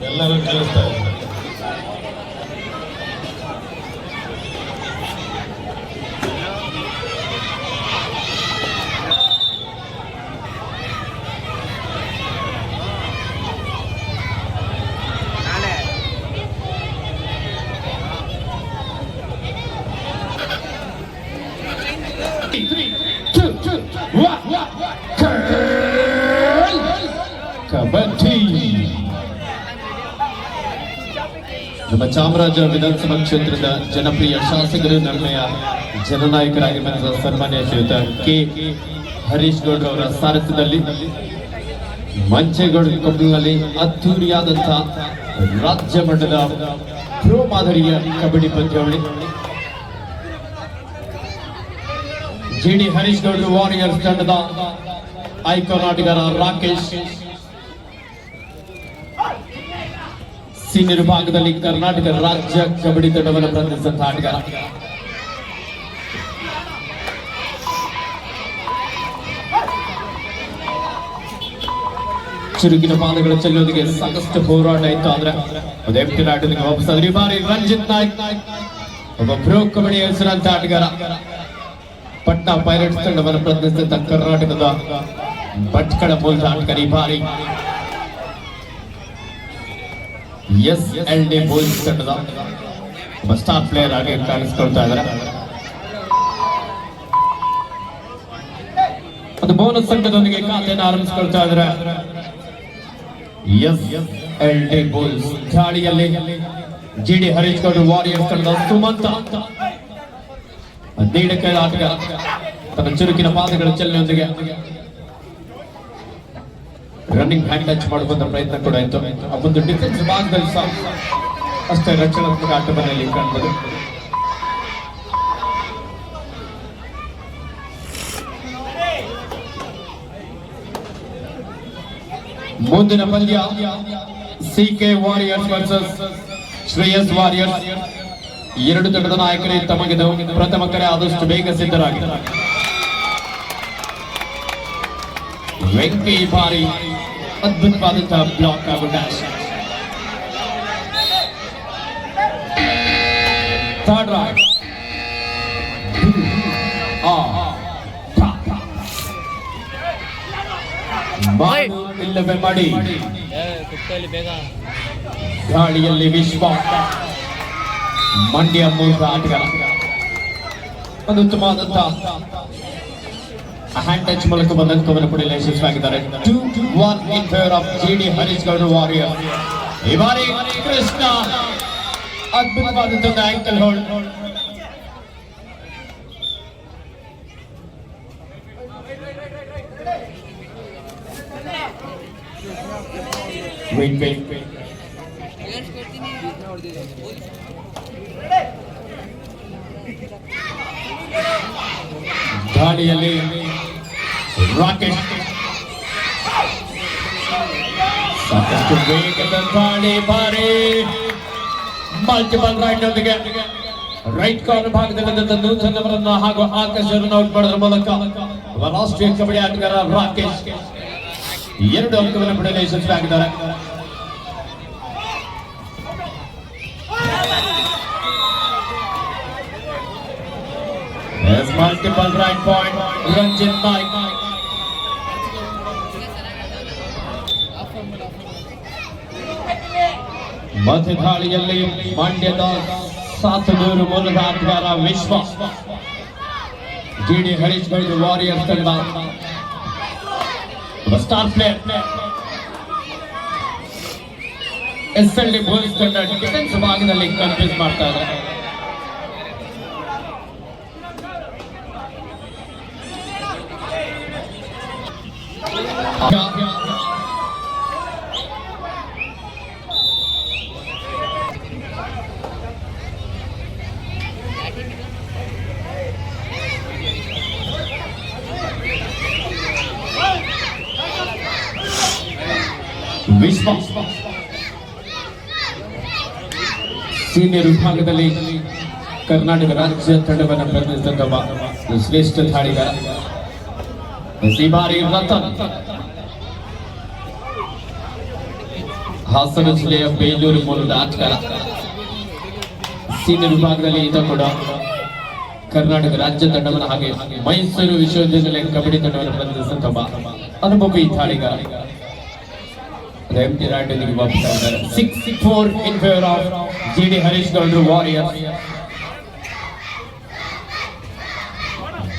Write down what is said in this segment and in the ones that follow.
ಎಲ್ಲರೂ ಕೇಳಿಸ್ತಾ ಇದ್ದಾರೆ. ಕಬಡ್ಡಿ ನಮ್ಮ ಚಾಮರಾಜ ವಿಧಾನಸಭಾ ಕ್ಷೇತ್ರದ ಜನಪ್ರಿಯ ಶಾಸಕರು ನಮ್ಮಯ ಜನನಾಯಕರಾಗಿ ಬಂದ ಸನ್ಮಾನ್ಯ ಶ್ರೀಯುತ ಕೆ ಹರೀಶ್ ಗೌಡ್ರ ಅವರ ಸಾರಥ್ಯದಲ್ಲಿ ಮಂಚೇಗೌಡ ಕೊಪ್ಪಳಿನಲ್ಲಿ ಅದ್ದೂರಿಯಾದಂತಹ ರಾಜ್ಯ ಮಟ್ಟದ ಪ್ರೋ ಮಾದರಿಯ ಕಬಡ್ಡಿ ಪಂದ್ಯಾವಳಿ ಜಿಡಿ ಹರೀಶ್ ಗೌಡ್ರ ವಾರಿಯರ್ಸ್ ತಂಡದ ಐಕಾನ್ ಆಟಗಾರ ರಾಕೇಶ್, ಸೀನಿಯರ್ ವಿಭಾಗದಲ್ಲಿ ಕರ್ನಾಟಕ ರಾಜ್ಯ ಕಬಡ್ಡಿ ತಂಡವನ್ನು ಪ್ರತಿನಿಧಿಸಿದಂತಹ ಆಟಗಾರ ಚುರುಕಿನ ಪಾದಗಳ ಚೆಲ್ಲುವುದಕ್ಕೆ ಸಾಕಷ್ಟು ಹೋರಾಟ ಇತ್ತು. ಆದ್ರೆ ಒಂದು ಎಂಟಿ ಆಟೋದಿಗೆ ವಾಪಸ್ ಈ ಬಾರಿ ರಂಜಿತ್ ನಾಯ್ಕ್ ಒಬ್ಬ ಪ್ರೋ ಕಬಡ್ಡಿ ಹೆಸರಂತ ಆಟಗಾರ ಪಟ್ನಾ ಪೈರೇಟ್ಸ್ ತಂಡವನ್ನು ಪ್ರತಿನಿಧಿಸಿದ ಕರ್ನಾಟಕದ ಭಟ್ಕಳ ಮೂಲದ ಆಟಗಾರ ಈ ಬಾರಿ SLD ಬಾಯ್ಸ್ ತಂಡದ ಒಬ್ಬ ಸ್ಟಾರ್ ಪ್ಲೇಯರ್ ಆಗಿ ಕಾಣಿಸಿಕೊಳ್ತಾ ಇದ್ದಾರೆ. ಒಂದು ಬೋನಸ್ ಸಂಘದೊಂದಿಗೆ ಖಾತೆಯನ್ನು ಆರಂಭಿಸಿಕೊಳ್ತಾ ಇದ್ದಾರೆ. SLD ಬಾಯ್ಸ್ ದಾಳಿಯಲ್ಲಿ ಜಿಡಿ ಹರೀಶ್ ಗೌಡ ವಾರಿಯರ್ಸ್ ತಂಡದ ಸುಮಂತ ನೀಡಕೈ ಆಟಗಾರ ತನ್ನ ಚುರುಕಿನ ಪಾದಗಳ ಚೆಲ್ಲಿನೊಂದಿಗೆ ರನ್ನಿಂಗ್ ಹ್ಯಾಂಡ್ ಟಚ್ ಮಾಡುವಂತ ಪ್ರಯತ್ನ ಕೂಡ ಇತ್ತು. ಆ ಒಂದು ಡಿಫೆನ್ಸ್ ಭಾಗದಲ್ಲಿ ಸಹ ಅಷ್ಟೇ ರಕ್ಷಣಾತ್ಮಕ ಆಟವನ್ನಲ್ಲಿ ಕಾಣಬಹುದು. ಮುಂದಿನ ಪಂದ್ಯ CK warriors versus Shreyas warriors. ಎರಡು ತಂಡದ ನಾಯಕರೇ ತಮಗೆ ಪ್ರಥಮ ಕರೆ ಆದಷ್ಟು ಬೇಗ ಸಿದ್ಧರಾಗಿದ್ದಾರೆ. ವೆಂಕಿ ಬಾರಿ ಅದ್ಭುತವಾದಂತಹ ಬ್ಲಾಕ್ ಹಾಗೂ ಡ್ಯಾಶ್. ಥರ್ಡ್ ರೈಟ್ ಇಲ್ಲವೇ ಮಾಡಿ ಗಾಳಿಯಲ್ಲಿ ವಿಶ್ವ ಮಂಡ್ಯ ಮೂಲದ ಆಟಗಾರ ಒಂದು ಉತ್ತಮವಾದಂತಹ ಹ್ಯಾಂಡ್ ಟಚ್ ಮೂಲಕ ಬಂದಂತವನ್ನು ಕೂಡ ಯಶಸ್ವಿಯಾಗಿದ್ದಾರೆ. 2-1 in favour of GD Harish Gowda warrior. ಈ ಬಾರಿ ಕೃಷ್ಣ ಅದ್ಭುತವಾದಂತಹ ಆಂಕಲ್ ಹೋಲ್ಡ್. ದಾಳಿಯಲ್ಲಿ ರಾಕೇಶ್ ಸಾಕಷ್ಟು ವೇಗದ ದಾಳಿ ಬಾರಿ ಮಲ್ಟಿಪಲ್ ರೈಟ್ ನೊಂದಿಗೆ ರೈಟ್ ಕಾರ್ನರ್ ಭಾಗದಲ್ಲಿ ನೂತನ್ ಅವರನ್ನು ಹಾಗೂ ಆಕಾಶರನ್ನು ಔಟ್ ಮಾಡೋದ್ರ ಮೂಲಕ ರಾಷ್ಟ್ರೀಯ ಕಬಡ್ಡಿ ಆಟಗಾರ ರಾಕೇಶ್ 2 ಅಂಕವನ್ನು ಪಡೆಯಲು ಯಶಸ್ವಿಯಾಗಿದ್ದಾರೆ. Multiple right point, Ranjit Naik. ಮಧ್ಯ ದಾಳಿಯಲ್ಲಿ ಮಂಡ್ಯದ 700 ಮೂಲದ ಆಟಗಾರ ವಿಶ್ವ ಜಿಡಿ ಹರೀಶ್ ಗೌಡ ವಾರಿಯರ್ಸ್ ತಂಡ ಸ್ಟಾರ್ ಪ್ಲೇಯರ್. SLD ಬಾಯ್ಸ್ ತಂಡ ಡಿಫೆನ್ಸ್ ಭಾಗದಲ್ಲಿ ಕನ್ಫ್ಯೂಸ್ ಮಾಡ್ತಾ ಇದ್ದಾರೆ. ವಿಶ್ವ ಸೀನಿಯರ್ ವಿಭಾಗದಲ್ಲಿ ಕರ್ನಾಟಕ ರಾಜ್ಯ ತಂಡವನ್ನು ಪ್ರತಿನಿಧಿಸಿದ ಶ್ರೇಷ್ಠ ದಾಳಿಗಾರ. ಈ ಬಾರಿ ರತನ್ ಹಾಸನ ಜಿಲ್ಲೆಯ ಬೇಲೂರು ಮೂಲದ ಆಟಗಾರ. ಸೀನಿಯರ್ ವಿಭಾಗದಲ್ಲಿ ಈತ ಕೂಡ ಕರ್ನಾಟಕ ರಾಜ್ಯ ತಂಡವನ್ನು ಹಾಗೆ ಮೈಸೂರು ವಿಶ್ವವಿದ್ಯಾನಿಲಯ ಕಬಡ್ಡಿ ತಂಡವನ್ನು ಪ್ರತಿನಿಧಿಸುತ್ತೊಬ್ಬ ಅನುಭವಿ ದಾಳಿಗಾರ. ಎಂಟಿ ರಾಯ್ಡೊಂದಿಗೆ ವಾಪಸ್ಸಾಗಿದ್ದಾರೆ. 6-4 ಇನ್ ಫೇವರ್ ಆಫ್ ಜಿಡಿ ಹರೀಶ್ ಗೌಡ್ರು ವಾರಿಯರ್ಸ್.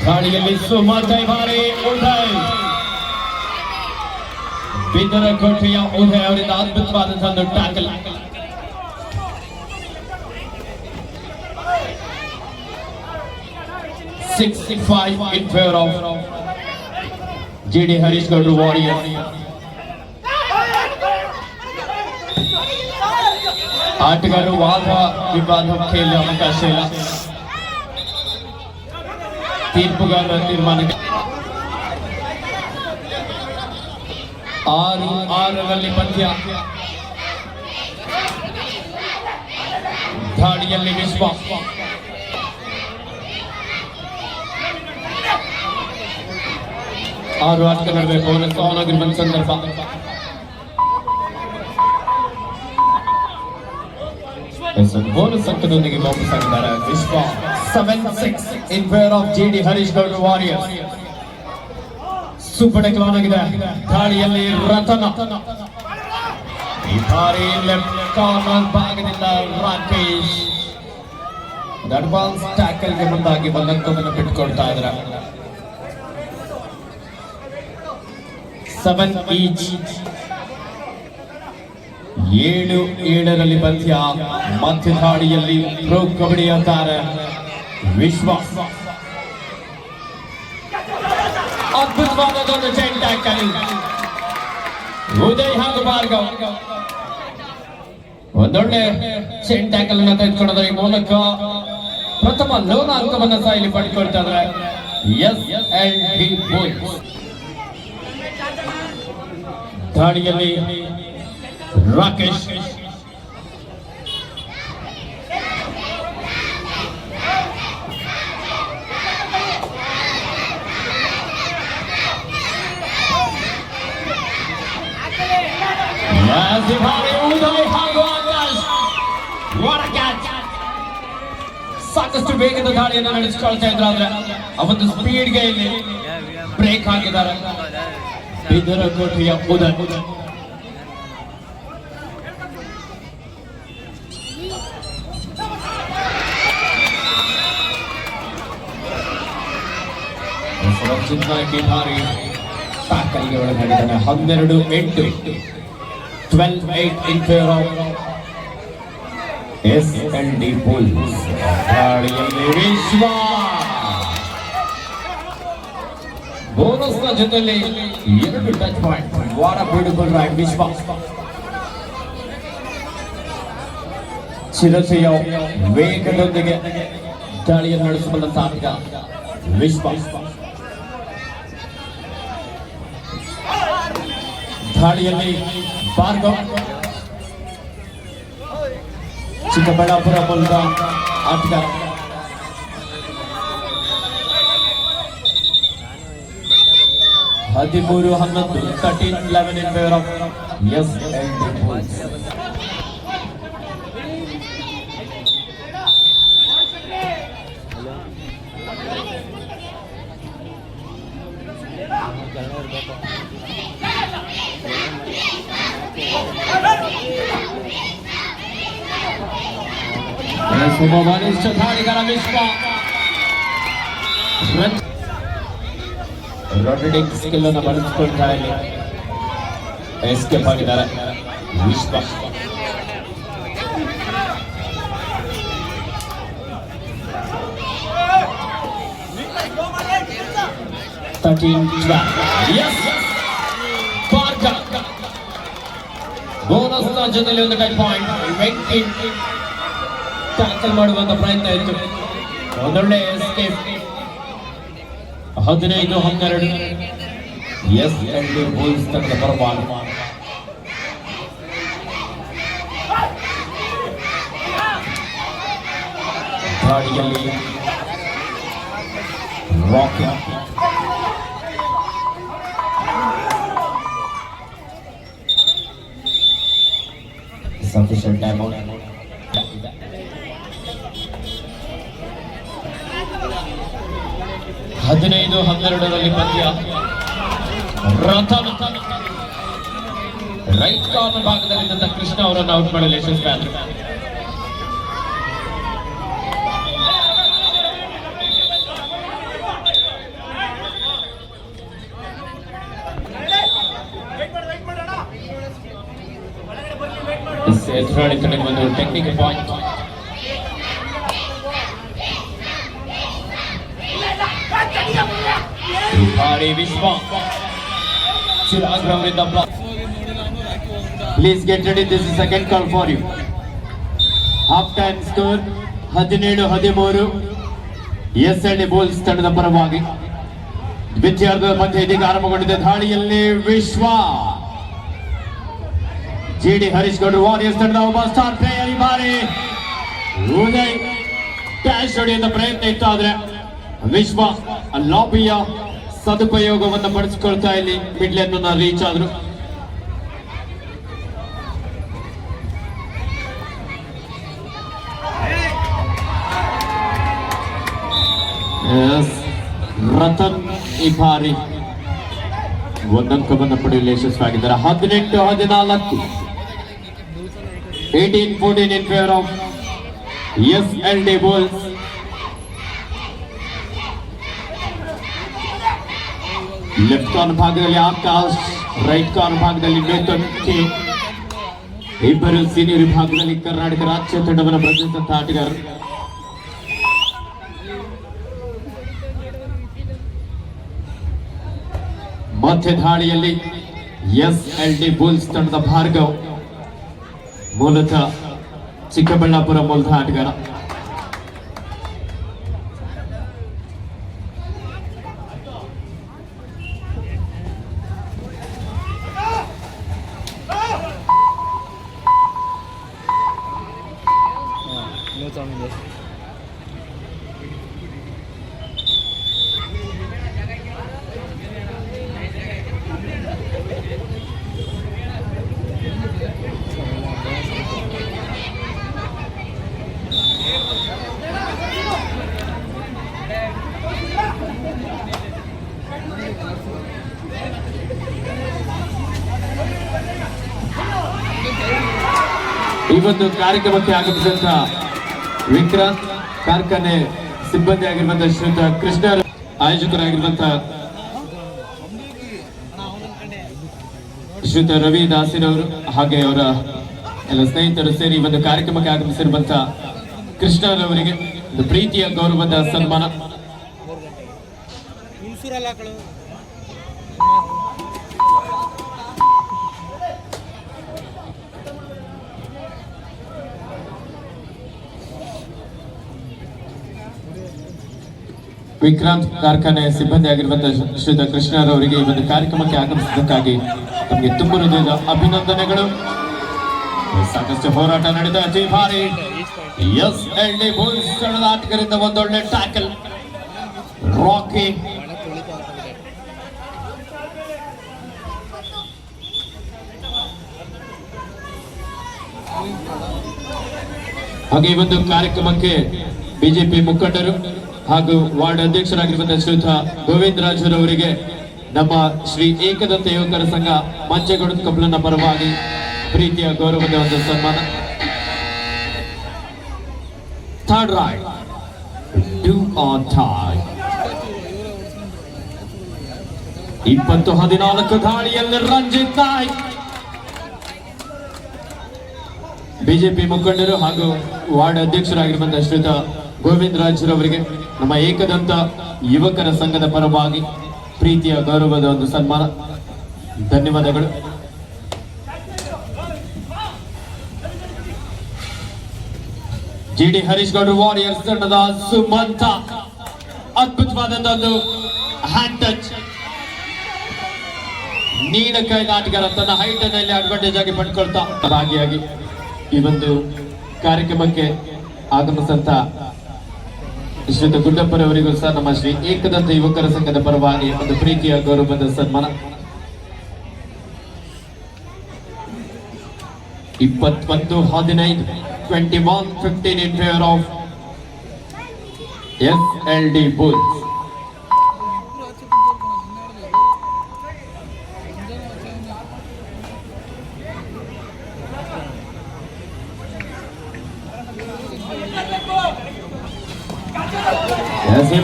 ದಾಳಿಯಲ್ಲಿ ಸುಮತೈ ಬಾರಿ ಉದಯ್, ಬಿದರಕೋಟೆಯ ಉದಯ್ ಅವರಿಂದ ಅದ್ಭುತವಾದಂತಹ ಒಂದು tackle. $6-5 in favor of GD Harish ಗೌಡ್ರು ವಾರಿಯರ್ಸ್. ಆಟಗಾರರು ವಾದ ವಿವಾದ खेलने ಅವಕಾಶ ಇಲ್ಲ. ತೀರ್ಪುಗಾರರ ತೀರ್ಮಾನಕ್ಕೆ 6-6 ಪಂದ್ಯ. ದಾಳಿಯಲ್ಲಿ ವಿಶ್ವ. ಆರು ಆಟಗಳ ನಡುವೆ ಬೋನಸ್ ಆನ್ ಆಗಿರುವ ಸಂದರ್ಭ. ಬೋನಸ್ ಅಂಕದೊಂದಿಗೆ ವಾಪಸ್ಸಾಗಿದ್ದಾರೆ ವಿಶ್ವ. 7-6 ಇನ್ ಫೇವರ್ ಆಫ್ ಜಿಡಿ ಹರೀಶ್ ಗೌಡ್ರು ವಾರಿಯರ್ಸ್. ಸೂಪರ್ ಟೆಕ್ಲಾನ್ ಆಗಿದೆ. ದಾಳಿಯಲ್ಲಿ ರತನ. ಈ ಬಾರಿ ಲೆಫ್ಟ್ ಕಾರ್ನರ್ ಭಾಗದಿಂದ ರಾಕೇಶ್ ಅಡ್ವಾನ್ಸ್ ಟ್ಯಾಕಲ್ಗೆ ಮುಂದಾಗಿ ಬಲಂಕವನ್ನು ಬಿಟ್ಟುಕೊಡ್ತಾ ಇದ್ದಾರೆ. 7 ಈಚ್. 7-7 ಪಂದ್ಯ. ಮಧ್ಯ ದಾಳಿಯಲ್ಲಿ ಪ್ರೊ ಕಬಡ್ಡಿ ತಾರೆ ವಿಶ್ವ. ಅದ್ಭುತವಾದದೊಂದು ಚೈನ್ ಟ್ಯಾಕಲ್. ಉದಯ್ ಹಾಗೂ ಭಾರ್ಗವ್ ಒಂದೊಳ್ಳೆ ಚೈನ್ ಟ್ಯಾಕಲ್ ಅನ್ನು ತೆಗೆದುಕೊಳ್ಳೋದ್ರ ಮೂಲಕ ಪ್ರಥಮ ಲೋನ ಅಂಕವನ್ನು ಸಹ ಇಲ್ಲಿ ಪಡೆದುಕೊಳ್ತಾ ಇದ್ದಾರೆ SLD Bulls. ದಾಳಿಯಲ್ಲಿ ರಾಕೇಶ್. ಸಾಕಷ್ಟು ವೇಗದ ದಾಳಿಯನ್ನು ನಡೆಸಿಕೊಳ್ತಾ ಇದ್ರು. ಆದ್ರೆ ಅವತ್ತು ಸ್ಪೀಡ್ಗೆ ಇಲ್ಲಿ ಬ್ರೇಕ್ ಹಾಕಿದ್ದಾರೆ ಬಿದರಕೋಟೆಯ ಉದಯ್. ಸುರಕ್ಷಿತವಾಗಿ ಭಾರಿ ಟ್ಯಾಕಲ್ಗೆ ಒಳಗಾಡಿದ್ದಾನೆ. 12-8 12-8 in favor of SLD Bulls. ದಾಳಿಯಲ್ಲಿ ವಿಶ್ವ. ಬೋನಸ್ ನ ಜೊತೆಯಲ್ಲಿ 2 touch point. What a beautiful raid Vishwa. ಚಿರತೆಯ ವೇಗದೊಂದಿಗೆ ದಾಳಿಯನ್ನು ನಡೆಸಬಲ್ಲಂತ ಆಟಗಾರ ವಿಶ್ವ. ದಾಳಿಯಲ್ಲಿ ಭಾರ್ಗವ್. ಚಿಕ್ಕಬಳ್ಳಾಪುರ ಮೂಲದ ಆಟಗಾರ. ಹದಿಮೂರು 11 13-11 in favor of SLD Bulls. ಬಲಿಷ್ಠ ದಾಳಿಗಾರ ವಿಶ್ವ. ರೊಟೇಟಿಂಗ್ ಸ್ಕಿಲ್ ಅನ್ನು ಬಳಸಿಕೊಳ್ತಾ ಇಲ್ಲಿ ಎಸ್ಕೇಪ್ ಆಗಿದ್ದಾರೆ ವಿಶ್ವ. ಬೋನಸ್ ನ ಜೊತೆಲಿ ಒಂದು ಟಚ್ ಪಾಯಿಂಟ್. ಟ್ಯಾಕಲ್ ಮಾಡುವಂತ ಪ್ರಯತ್ನ ಇತ್ತು. ಒಂದೊಳ್ಳೆ ಎಸ್ಕೇಪ್. 15-12 SLD Bulls ತಂಡದ ಪರವಾಗಿ. ದಾಳಿಯಲ್ಲಿ ರಾಕೆಟ್. Sufficient time out. 15-12 ಪಂದ್ಯ. ರತನ್ ರೈಟ್ ಕಾರ್ನರ್ ಭಾಗದಲ್ಲಿದ್ದಂತ ಕೃಷ್ಣ ಅವರನ್ನು ಔಟ್ ಮಾಡಲು ಯಶಸ್ವಿಯಾದರು. ಎದುರಾಳಿ ತಂಡಕ್ಕೆ ಒಂದು ಟೆಕ್ನಿಕಲ್ ಪಾಯಿಂಟ್. ಭಾರಿ ವಿಶ್ವ ಚಿರಾಗ್ ಅವರಿಂದ please get ready, this is second call for you. Half time score 17-13 SLD bulls ತಂಡದ ಪರವಾಗಿ. ದ್ವಿತೀಯಾರ್ಧದ ಮಧ್ಯೆ ಇದೀಗ ಆರಂಭಗೊಂಡಿದೆ. ದಾಳಿಯಲ್ಲಿ ವಿಶ್ವ. ಜಿಡಿ ಹರೀಶ್ ಗೌಡ್ರು ವಾರಿಯರ್ಸ್ ತಂಡದ ಒಬ್ಬ ಸ್ಟಾರ್ ಪ್ಲೇಯರ್. ಈ ಬಾರಿ ಉದಯ್ ಕ್ಯಾಶ್ ಹೊಡೆಯುವ ಪ್ರಯತ್ನ ಇತ್ತು, ಆದ್ರೆ ವಿಶ್ವ ಲಾಬಿಯ ಸದುಪಯೋಗವನ್ನು ಪಡಿಸಿಕೊಳ್ತಾ ಇಲ್ಲಿ ಮಿಡ್ಲೈನ್ ರೀಚ್ ಆದ್ರು. ರತನ್ ಈ ಬಾರಿ ಒಂದಂಕವನ್ನು ಪಡೆಯಲು ಯಶಸ್ವಿಯಾಗಿದ್ದಾರೆ. 18-14 18-14 in favor of SLD Bulls. Left corner ಭಾಗದಲ್ಲಿ ಆಕಾಶ್, ರೈಟ್ ಕಾರ್ನರ್ ಭಾಗದಲ್ಲಿ ವೇತನ್ ಕೆ, ಇಬ್ಬರು ಸೀನಿಯರ್ ವಿಭಾಗದಲ್ಲಿ ಕರ್ನಾಟಕ ರಾಜ್ಯ ತಂಡವನ್ನು ಪ್ರತಿನಿಧಿಸಿದಂತ ಆಟಗಾರರು. ಮಧ್ಯ ದಾಳಿಯಲ್ಲಿ SLD ಬುಲ್ಸ್ ತಂಡದ ಭಾರ್ಗವ್, ಮೂಲತಃ ಚಿಕ್ಕಬಳ್ಳಾಪುರ ಮೂಲದ ಆಟಗಾರ. ಈ ಒಂದು ಕಾರ್ಯಕ್ರಮಕ್ಕೆ ಆಗಮಿಸಿದಂತ ವಿಕ್ರಾಂತ್, ಕಾರ್ಖಾನೆ ಸಿಬ್ಬಂದಿ ಆಗಿರುವಂತಹ ಶ್ರೀಯುತ ಕೃಷ್ಣ, ಆಯೋಜಕರಾಗಿರುವಂತಹ ಶ್ರೀಯುತ ರವಿ ದಾಸಿರವರು ಹಾಗೆ ಅವರ ಎಲ್ಲ ಸ್ನೇಹಿತರು ಸೇರಿ ಈ ಒಂದು ಕಾರ್ಯಕ್ರಮಕ್ಕೆ ಆಗಮಿಸಿರುವಂತಹ ಕೃಷ್ಣರವರಿಗೆ ಒಂದು ಪ್ರೀತಿಯ ಗೌರವದ ಸನ್ಮಾನ. ವಿಕ್ರಾಂತ್, ಕಾರ್ಖಾನೆ ಸಿಬ್ಬಂದಿ ಆಗಿರುವಂತಹ ಶ್ರೀಯುತ ಕೃಷ್ಣರವರಿಗೆ ಈ ಒಂದು ಕಾರ್ಯಕ್ರಮಕ್ಕೆ ಆಗಮಿಸಿದ್ದಕ್ಕಾಗಿ ತಮಗೆ ತುಂಬ ಹೃದಯದ ಅಭಿನಂದನೆಗಳು. ಸಾಕಷ್ಟು ಹೋರಾಟ ನಡೆದ ಅತಿ ಭಾರಿ SLD ಬುಲ್ಸ್ ತಂಡದ ಆಟಗಾರರಿಂದ ಒಂದೊಳ್ಳೆ ಟ್ಯಾಕಲ್. ರಾಕಿ ಹಾಗೆ ಈ ಒಂದು ಕಾರ್ಯಕ್ರಮಕ್ಕೆ ಬಿಜೆಪಿ ಮುಖಂಡರು ಹಾಗೂ ವಾರ್ಡ್ ಅಧ್ಯಕ್ಷರಾಗಿರುವಂತಹ ಶ್ರೀಯುತ ಗೋವಿಂದ ರಾಜರವರಿಗೆ ನಮ್ಮ ಶ್ರೀ ಏಕದಂತ ಯುವಕರ ಸಂಘ ಮಂಚೇಗೌಡ ಕಬ್ಲನ ಪರವಾಗಿ ಪ್ರೀತಿಯ ಗೌರವದ ಒಂದು ಸನ್ಮಾನ. Third ride, do or die. 20-14 ದಾಳಿಯಲ್ಲಿ ರಂಜಿತ್ ನಾಯ್ಕ್. ಬಿಜೆಪಿ ಮುಖಂಡರು ಹಾಗೂ ವಾರ್ಡ್ ಅಧ್ಯಕ್ಷರಾಗಿರುವಂತಹ ಶ್ರೀಯುತ ಗೋವಿಂದ ರಾಜರವರಿಗೆ ನಮ್ಮ ಏಕದಂತ ಯುವಕರ ಸಂಘದ ಪರವಾಗಿ ಪ್ರೀತಿಯ ಗೌರವದ ಒಂದು ಸನ್ಮಾನ. ಧನ್ಯವಾದಗಳು. ಜಿಡಿ ಹರೀಶ್ ಗೌಡ್ರು ವಾರಿಯರ್ಸ್ ತಂಡದ ಸುಮಂತ, ಅದ್ಭುತವಾದಂತಹ ಒಂದು ಹ್ಯಾಂಡ್ ಟಚ್. ನೀಳ ಕೈದ ಆಟಗಾರ ತನ್ನ ಹೈಟ್ ಅನ್ನು ಇಲ್ಲಿ ಅಡ್ವಾಂಟೇಜ್ ಆಗಿ ಪಡ್ಕೊಳ್ತಾ ಭಾಗಿಯಾಗಿ ಈ ಒಂದು ಕಾರ್ಯಕ್ರಮಕ್ಕೆ ಆಗಮಿಸಂತ ಶ್ರೀಯುತ ಗುಡ್ಡಪ್ಪರವರಿಗೂ ಸಹ ನಮ್ಮ ಶ್ರೀ ಏಕದಂತ ಯುವಕರ ಸಂಘದ ಪರವಾಗಿ ಒಂದು ಪ್ರೀತಿಯ ಗೌರವದ ಸನ್ಮಾನ. 21-15, 21-15 in favor of SLD Bulls.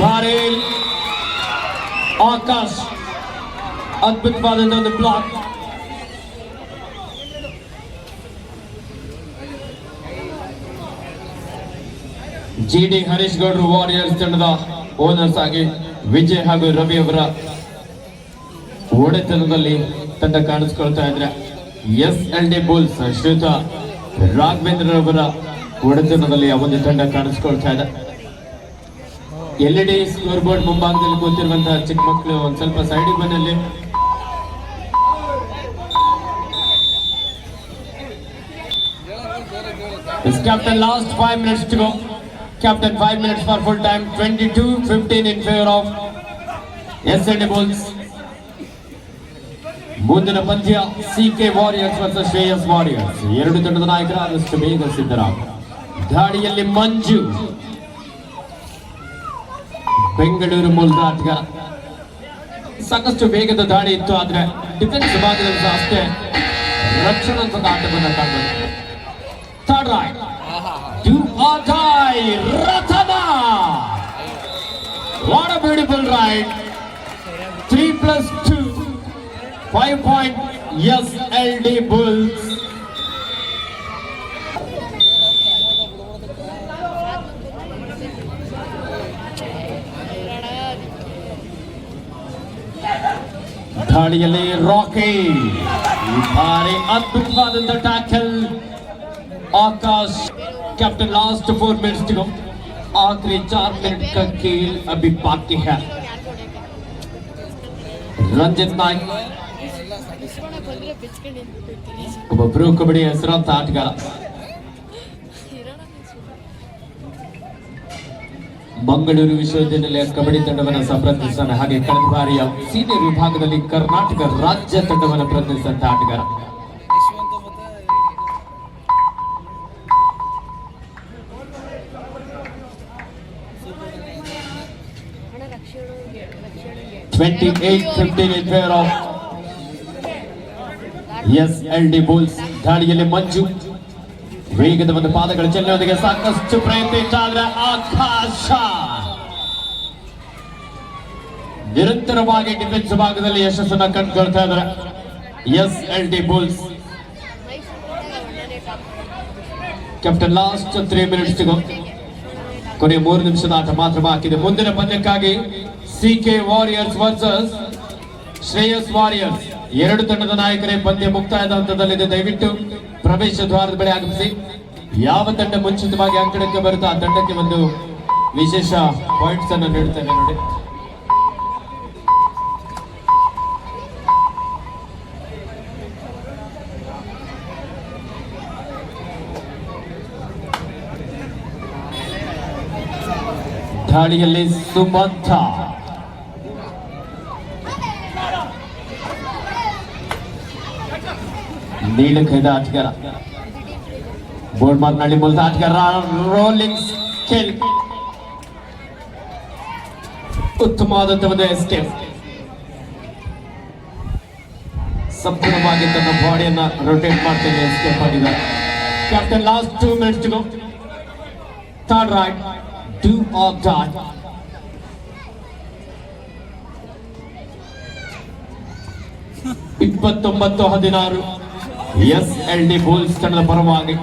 ಭಾರಿ ಆಕಾಶ್ ಅದ್ಭುತವಾದಂತಹ ಒಂದು ಬ್ಲಾಕ್. ಜಿಡಿ ಹರೀಶ್ ಗೌಡ್ರು ವಾರಿಯರ್ಸ್ ತಂಡದ ಓನರ್ಸ್ ಆಗಿ ವಿಜಯ್ ಹಾಗೂ ರವಿ ಅವರ ಒಡೆತನದಲ್ಲಿ ತಂಡ ಕಾಣಿಸ್ಕೊಳ್ತಾ ಇದ್ರೆ SLD ಬುಲ್ಸ್ ಶ್ರೀಯುತ ರಾಘವೇಂದ್ರ ಅವರ ಒಡೆತನದಲ್ಲಿ ಆ ಒಂದು ತಂಡ ಕಾಣಿಸ್ಕೊಳ್ತಾ ಇದೆ. LED ಸ್ಕೋರ್ ಬೋರ್ಡ್ ಮುಂಭಾಗದಲ್ಲಿ ಕೂತಿರುವಂತಹ ಚಿಕ್ಕ ಮಕ್ಕಳು ಒಂದ್ ಸ್ವಲ್ಪ ಸೈಡಿಗೆ ಬನ್ನಲ್ಲಿ. Captain, last 5 minutes to go. Captain, 5 minutes for full time. 22-15 in favor of SLD Bulls. ಮುಂದಿನ ಪಂದ್ಯ CK warriors versus Shreyas warriors. ಎರಡು ತಂಡದ ನಾಯಕರು ಆದಷ್ಟು ಬೇಗ ಸಿದ್ಧರಾಗ. ದಾಳಿಯಲ್ಲಿ ಮಂಜು, ಬೆಂಗಳೂರು ಮೂಲದ ಆಟಗಾರ. ಸಾಕಷ್ಟು ವೇಗದ ದಾಳಿ ಇತ್ತು, ಆದ್ರೆ ಡಿಫೆನ್ಸ್ ಭಾಗದಲ್ಲಿ ಸಹ ಅಷ್ಟೇ ರಕ್ಷಣಾತ್ಮಕ ಆಟವನ್ನು ಕಾಣಬಹುದು. Third right do or die, Rathana. What a beautiful ride. 3+2, 5 point SLD Bulls. ದಾಳಿಯಲ್ಲಿ ರಾಕಿ, ಭಾರಿ ಅದ್ಭುತವಾದಂತಹ tackle Akash. Captain, last 4 minutes to go. आखिरी 4 मिनट का खेल अभी बाकी है. ರಂಜಿತ್ ನಾಯ್ಕ್ ಒಬ್ಬ ಪ್ರೋ ಕಬಡ್ಡಿ ಹೆಸರಾಂತ ಆಟಗಾರ. ಮಂಗಳೂರು ವಿಶ್ವವಿದ್ಯಾನಿಲಯ ಕಬಡ್ಡಿ ತಂಡವನ್ನು ಪ್ರತಿನಿಧಿಸಿದ ಹಾಗೆ ಕಳೆದ ಬಾರಿಯ ಸೀನಿಯರ್ ವಿಭಾಗದಲ್ಲಿ ಕರ್ನಾಟಕ ರಾಜ್ಯ ತಂಡವನ್ನು ಪ್ರತಿನಿಧಿಸಿದಂತ ಆಟಗಾರ. (28-15) in favor of SLD Bulls. ದಾಳಿಯಲ್ಲಿ ಮಂಜು, ವೇಗದ ಒಂದು ಪಾದಗಳ ಚೆಲ್ಲುವುದಕ್ಕೆ ಸಾಕಷ್ಟು ಪ್ರಯತ್ನ ಇಟ್ಟಾದ್ರೆ ಆಕಾಶ ನಿರಂತರವಾಗಿ ಡಿಫೆನ್ಸ್ ಭಾಗದಲ್ಲಿ ಯಶಸ್ಸನ್ನು ಕಂಡುಕೊಳ್ತಾ ಇದ್ದಾರೆ SLD Bulls. Captain, last 3 minutes to go. ಕೊನೆ 3 ನಿಮಿಷದ ಆಟ ಮಾತ್ರ ಬಾಕಿ ಇದೆ. ಮುಂದಿನ ಪಂದ್ಯಕ್ಕಾಗಿ CK warriors versus Shreyas warriors. ಎರಡು ತಂಡದ ನಾಯಕರೇ ಪಂದ್ಯ ಮುಕ್ತಾಯದ ಹಂತದಲ್ಲಿದೆ. ದಯವಿಟ್ಟು ಪ್ರವೇಶ ದ್ವಾರದ ಬಳಿ ಆಗಮಿಸಿ. ಯಾವ ತಂಡ ಮುಂಚಿತವಾಗಿ ಅಂಕಣಕ್ಕೆ ಬರುತ್ತಾ ಆ ತಂಡಕ್ಕೆ ಒಂದು ವಿಶೇಷ ಪಾಯಿಂಟ್ಸ್ ಅನ್ನು ನೀಡುತ್ತೇನೆ ನೋಡಿ. ದಾಳಿಯಲ್ಲಿ ಸುಮಂತ, ನೀಲಕೈದ ಆಟಗಾರ. ಬೋರ್ಡ್ ಮಾತನಾಡಿ ಮೂಲದ ಆಟಗಾರ. ರೋಲಿಂಗ್ ಸ್ಕಿಲ್, ಉತ್ತಮವಾದಂತಹ ಒಂದು ಎಸ್ಕೇಪ್. ಸಂಪೂರ್ಣವಾಗಿ ತನ್ನ ಬಾಡಿಯನ್ನ ರೊಟೇಟ್ ಮಾಡ್ತೇನೆ, ಎಸ್ಕೇಪ್ ಆಗಿದ್ದಾರೆ. Captain, last 2 minutes to go. Third right do or die. ಇಪ್ಪತ್ತೊಂಬತ್ತು 16 SLD ಬುಲ್ಸ್ ತಂಡದ ಪರವಾಗಿ.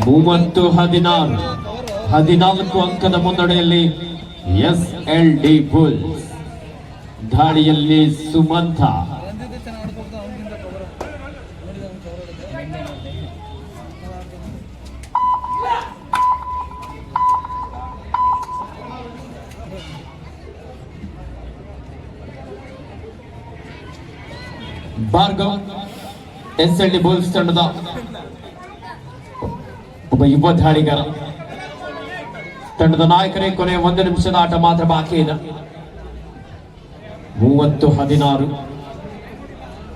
ಮೂವತ್ತು 14 ಅಂಕದ ಮುನ್ನಡೆಯಲ್ಲಿ SLD ಬುಲ್ಸ್. ದಾಳಿಯಲ್ಲಿ ಸುಮಂತ, ಭಾರ್ಗವ್ SLD ಬುಲ್ಸ್ ತಂಡದ ಒಬ್ಬ ಯುವ ದಾಳಿಗಾರ. ತಂಡದ ನಾಯಕರೇ ಕೊನೆಯ 1 ನಿಮಿಷದ ಆಟ ಮಾತ್ರ ಬಾಕಿ ಇದೆ. 30-16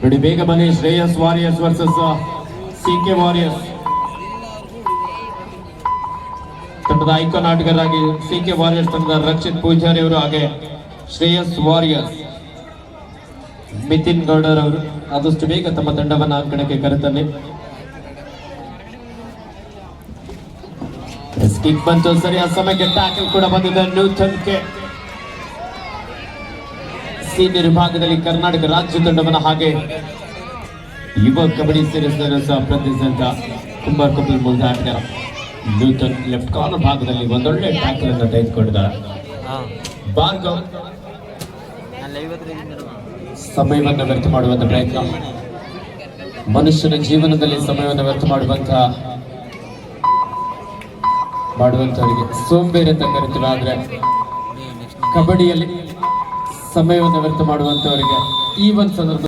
ನೋಡಿ. ಬೇಗ ಬನ್ನಿ. Shreyas warriors versus CK warriors. ತಂಡದ ಐಕಾನ್ ಆಟಗಾರರಾಗಿ CK ವಾರಿಯರ್ಸ್ ತಂಡದ ರಕ್ಷಿತ್ ಪೂಜಾರಿ ಅವರು, ಹಾಗೆ ಶ್ರೇಯಸ್ ವಾರಿಯರ್ಸ್ ಮಿತಿನ್ ಗೌಡರ್ ಅವರು ಆದಷ್ಟು ಬೇಗ ತಮ್ಮ ತಂಡವನ್ನು ಅಂಕಣಕ್ಕೆ ಕರೆತನ್ನಿ. ಕಿಕ್ ಬಂತು, ಸರಿಯಾದ ಸಮಯಕ್ಕೆ ಟ್ಯಾಕಲ್ ಕೂಡ ಬಂದಿದೆ ನೂತನ್ಗೆ. ಸೀನಿಯರ್ ವಿಭಾಗದಲ್ಲಿ ಕರ್ನಾಟಕ ರಾಜ್ಯ ತಂಡವನ್ನು ಹಾಗೆ ಯುವ ಕಬಡ್ಡಿ ಸೀರೀಸ್ ಸಹ ಪ್ರತಿನಿಧಿಸಿದ ಕುಂಬಾರ್ ಕಪಿಲ್ ಮೂಲದ ಆಟಗಾರ ನೂತನ್ ಲೆಫ್ಟ್ ಕಾರ್ನರ್ ಭಾಗದಲ್ಲಿ ಒಂದೊಳ್ಳೆ ಟ್ಯಾಕಲ್ ಅನ್ನು ತೆಗೆದುಕೊಂಡಿದ್ದಾರೆ. ಭಾರ್ಗವ್ ಸಮಯವನ್ನು ವ್ಯರ್ಥ ಮಾಡುವಂತ ಪ್ರಯತ್ನ, ಮನುಷ್ಯನ ಜೀವನದಲ್ಲಿ ಸಮಯವನ್ನು ವ್ಯರ್ಥ ಮಾಡುವಂತವರಿಗೆ ಸೋಂಬೇರಿ ಅಂತ ಕರಿತೀವಿ. ಆದ್ರೆ ಕಬಡ್ಡಿಯಲ್ಲಿ ಸಮಯವನ್ನು ವ್ಯರ್ಥ ಮಾಡುವಂತವರಿಗೆ ಈ ಒಂದು ಸಂದರ್ಭ